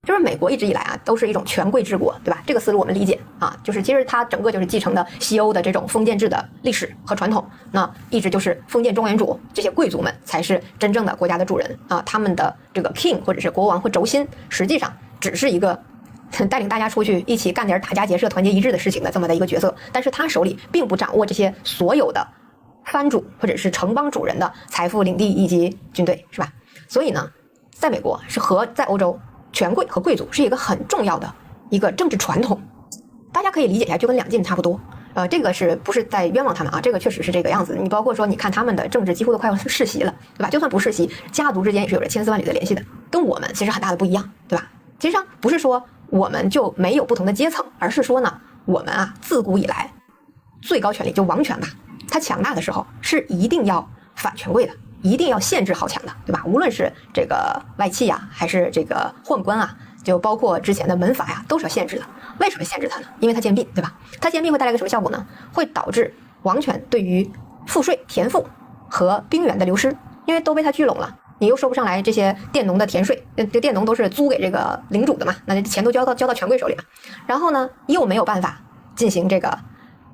就是美国一直以来啊都是一种权贵治国，对吧？这个思路我们理解啊，就是其实它整个就是继承的西欧的这种封建制的历史和传统，那一直就是封建中原主这些贵族们才是真正的国家的主人啊，他们的这个 king 或者是国王或轴心，实际上只是一个带领大家出去一起干点打家劫舍、团结一致的事情的这么的一个角色，但是他手里并不掌握这些所有的藩主或者是城邦主人的财富、领地以及军队，是吧？所以呢，在美国是和在欧洲。权贵和贵族是一个很重要的一个政治传统，大家可以理解一下，就跟两晋差不多。这个是不是在冤枉他们啊？这个确实是这个样子。你包括说，你看他们的政治几乎都快要世袭了，对吧？就算不世袭，家族之间也是有着千丝万缕的联系的，跟我们其实很大的不一样，对吧？其实上不是说我们就没有不同的阶层，而是说呢，我们啊自古以来最高权力就王权吧，它强大的时候是一定要反权贵的。一定要限制豪强的，对吧？无论是这个外戚呀，还是这个宦官啊，就包括之前的门阀呀，都是要限制的。为什么限制它呢？因为它兼并，对吧？它兼并会带来一个什么效果呢？会导致王权对于赋税、田赋和兵源的流失，因为都被它聚拢了，你又收不上来这些佃农的田税，这佃农都是租给这个领主的嘛，那这钱都交到权贵手里了。然后呢，又没有办法进行这个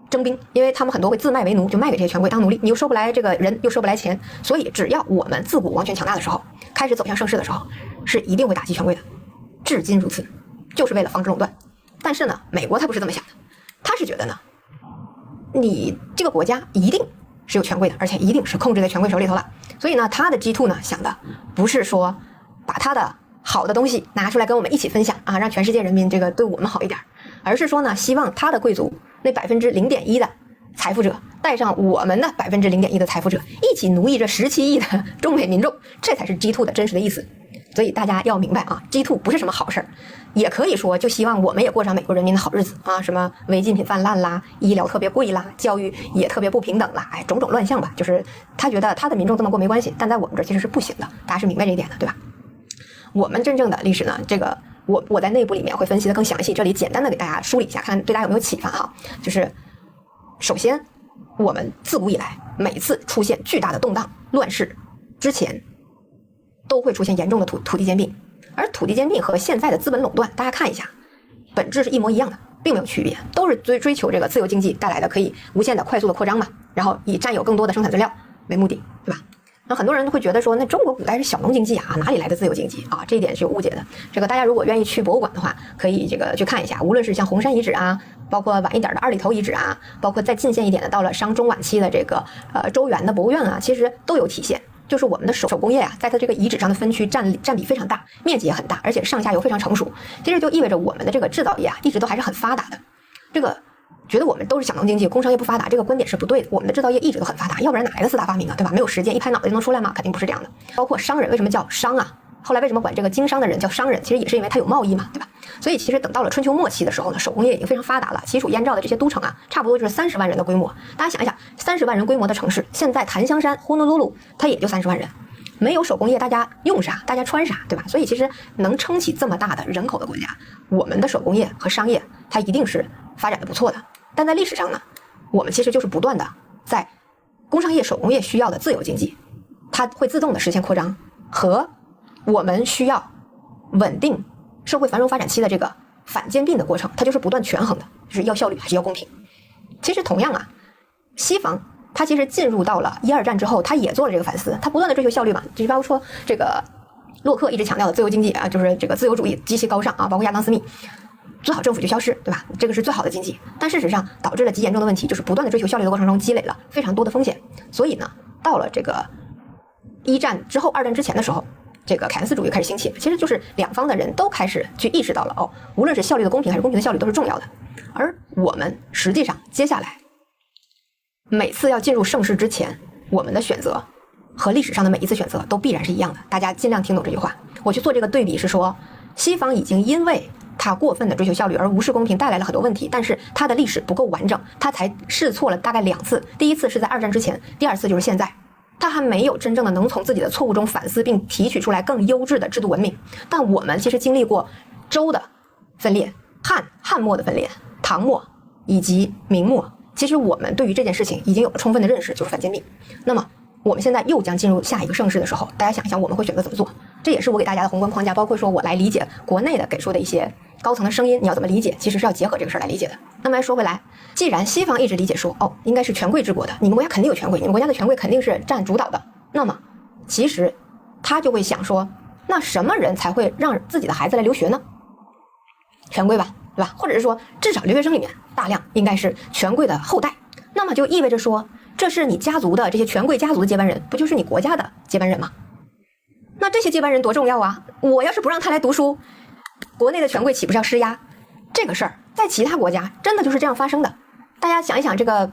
征兵，因为他们很多会自卖为奴，就卖给这些权贵当奴隶，你又收不来这个人，又收不来钱，所以只要我们自古王权强大的时候，开始走向盛世的时候，是一定会打击权贵的，至今如此，就是为了防止垄断。但是呢，美国他不是这么想的，他是觉得呢，你这个国家一定是有权贵的，而且一定是控制在权贵手里头了，所以呢，他的 G2 呢想的不是说把他的好的东西拿出来跟我们一起分享啊，让全世界人民这个对我们好一点，而是说呢，希望他的贵族那0.1%的财富者带上我们的0.1%的财富者一起奴役这17亿的中美民众，这才是 G2 的真实的意思。所以大家要明白啊 ，G2 不是什么好事儿，也可以说就希望我们也过上美国人民的好日子啊，什么违禁品泛滥啦，医疗特别贵啦，教育也特别不平等啦，哎，种种乱象吧。就是他觉得他的民众这么过没关系，但在我们这儿其实是不行的，大家是明白这一点的，对吧？我们真正的历史呢，这个我在内部里面会分析的更详细，这里简单的给大家梳理一下，看对大家有没有启发哈。就是首先，我们自古以来每次出现巨大的动荡乱世之前，都会出现严重的土地兼并，而土地兼并和现在的资本垄断，大家看一下，本质是一模一样的，并没有区别，都是追求这个自由经济带来的可以无限的快速的扩张嘛，然后以占有更多的生产资料为目的，对吧？那很多人都会觉得说，那中国古代是小农经济啊，哪里来的自由经济啊？这一点是有误解的。这个大家如果愿意去博物馆的话，可以这个去看一下，无论是像红山遗址啊，包括晚一点的二里头遗址啊，包括再近现一点的到了商中晚期的这个周原的博物院啊，其实都有体现。就是我们的手工业啊，在它这个遗址上的分区占比非常大，面积也很大，而且上下游非常成熟。其实就意味着我们的这个制造业啊，一直都还是很发达的。这个觉得我们都是小农经济，工商业不发达，这个观点是不对的。我们的制造业一直都很发达，要不然哪来的4大发明啊，对吧？没有实践，一拍脑袋就能出来吗？肯定不是这样的。包括商人为什么叫商啊？后来为什么管这个经商的人叫商人？其实也是因为他有贸易嘛，对吧？所以其实等到了春秋末期的时候呢，手工业已经非常发达了。齐楚燕赵的这些都城啊，差不多就是30万人的规模。大家想一想，30万人规模的城市，现在檀香山、呼噜噜噜，它也就30万人。没有手工业，大家用啥？大家穿啥？对吧？所以其实能撑起这么大的人口的国家，我们的手工业和商业，它一定是发展的不错的。但在历史上呢，我们其实就是不断的在工商业、手工业需要的自由经济，它会自动的实现扩张，和我们需要稳定社会繁荣发展期的这个反兼并的过程，它就是不断权衡的，就是要效率还是要公平。其实同样啊，西方它其实进入到了1、2战之后，它也做了这个反思，它不断的追求效率嘛，就是包括说这个洛克一直强调的自由经济啊，就是这个自由主义极其高尚啊，包括亚当斯密，最好政府就消失，对吧？这个是最好的经济，但事实上导致了极严重的问题，就是不断的追求效率的过程中积累了非常多的风险。所以呢，到了这个1战之后、2战之前的时候，这个凯恩斯主义开始兴起，其实就是两方的人都开始去意识到了哦，无论是效率的公平还是公平的效率都是重要的。而我们实际上接下来每次要进入盛世之前，我们的选择和历史上的每一次选择都必然是一样的。大家尽量听懂这句话。我去做这个对比是说，西方已经因为他过分的追求效率而无视公平，带来了很多问题，但是他的历史不够完整，他才试错了大概2次。第一次是在2战之前，第2次就是现在。他还没有真正的能从自己的错误中反思，并提取出来更优质的制度文明。但我们其实经历过周的分裂、汉末的分裂、唐末以及明末，其实我们对于这件事情已经有了充分的认识，就是反兼并。那么我们现在又将进入下一个盛世的时候，大家想一想我们会选择怎么做？这也是我给大家的宏观框架，包括说我来理解国内的给出的一些高层的声音，你要怎么理解，其实是要结合这个事儿来理解的。那么说回来，既然西方一直理解说，哦，应该是权贵治国的，你们国家肯定有权贵，你们国家的权贵肯定是占主导的，那么其实他就会想说，那什么人才会让自己的孩子来留学呢？权贵吧，对吧？或者是说，至少留学生里面大量应该是权贵的后代，那么就意味着说，这是你家族的这些权贵家族的接班人，不就是你国家的接班人吗？那这些接班人多重要啊！我要是不让他来读书，国内的权贵岂不是要施压？这个事儿在其他国家真的就是这样发生的。大家想一想，这个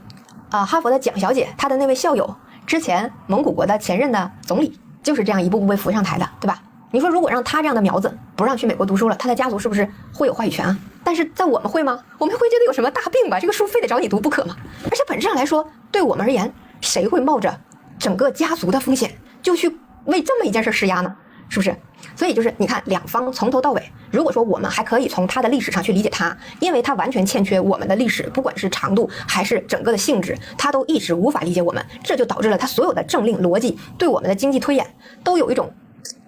哈佛的蒋小姐，她的那位校友，之前蒙古国的前任的总理，就是这样一步步被扶上台的，对吧？你说如果让他这样的苗子不让去美国读书了，他的家族是不是会有话语权啊？但是在我们会吗？我们会觉得有什么大病吧？这个书非得找你读不可吗？而且本质上来说，对我们而言，谁会冒着整个家族的风险就去为这么一件事施压呢？是不是？所以就是你看，两方从头到尾，如果说我们还可以从他的历史上去理解他，因为他完全欠缺我们的历史，不管是长度还是整个的性质，他都一直无法理解我们，这就导致了他所有的政令逻辑对我们的经济推演都有一种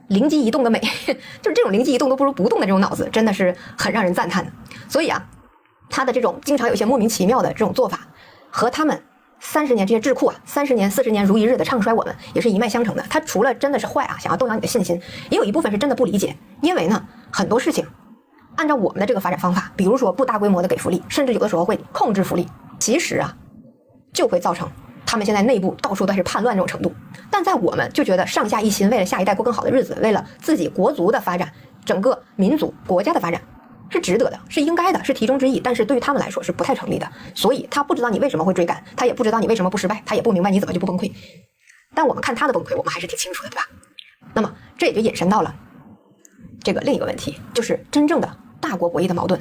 灵机一动的美，就是这种灵机一动都不如不动的这种脑子，真的是很让人赞叹的。所以啊，他的这种经常有一些莫名其妙的这种做法，和他们30年这些智库啊，30年、40年如一日的唱衰我们，也是一脉相承的。他除了真的是坏啊，想要动摇你的信心，也有一部分是真的不理解。因为呢，很多事情按照我们的这个发展方法，比如说不大规模的给福利，甚至有的时候会控制福利，其实啊，就会造成他们现在内部到处都是叛乱这种程度。但在我们就觉得上下一心，为了下一代过更好的日子，为了自己国族的发展，整个民族国家的发展，是值得的，是应该的，是题中之义。但是对于他们来说是不太成立的，所以他不知道你为什么会追赶，他也不知道你为什么不失败，他也不明白你怎么就不崩溃。但我们看他的崩溃，我们还是挺清楚的，对吧？那么这也就引申到了这个另一个问题，就是真正的大国博弈的矛盾。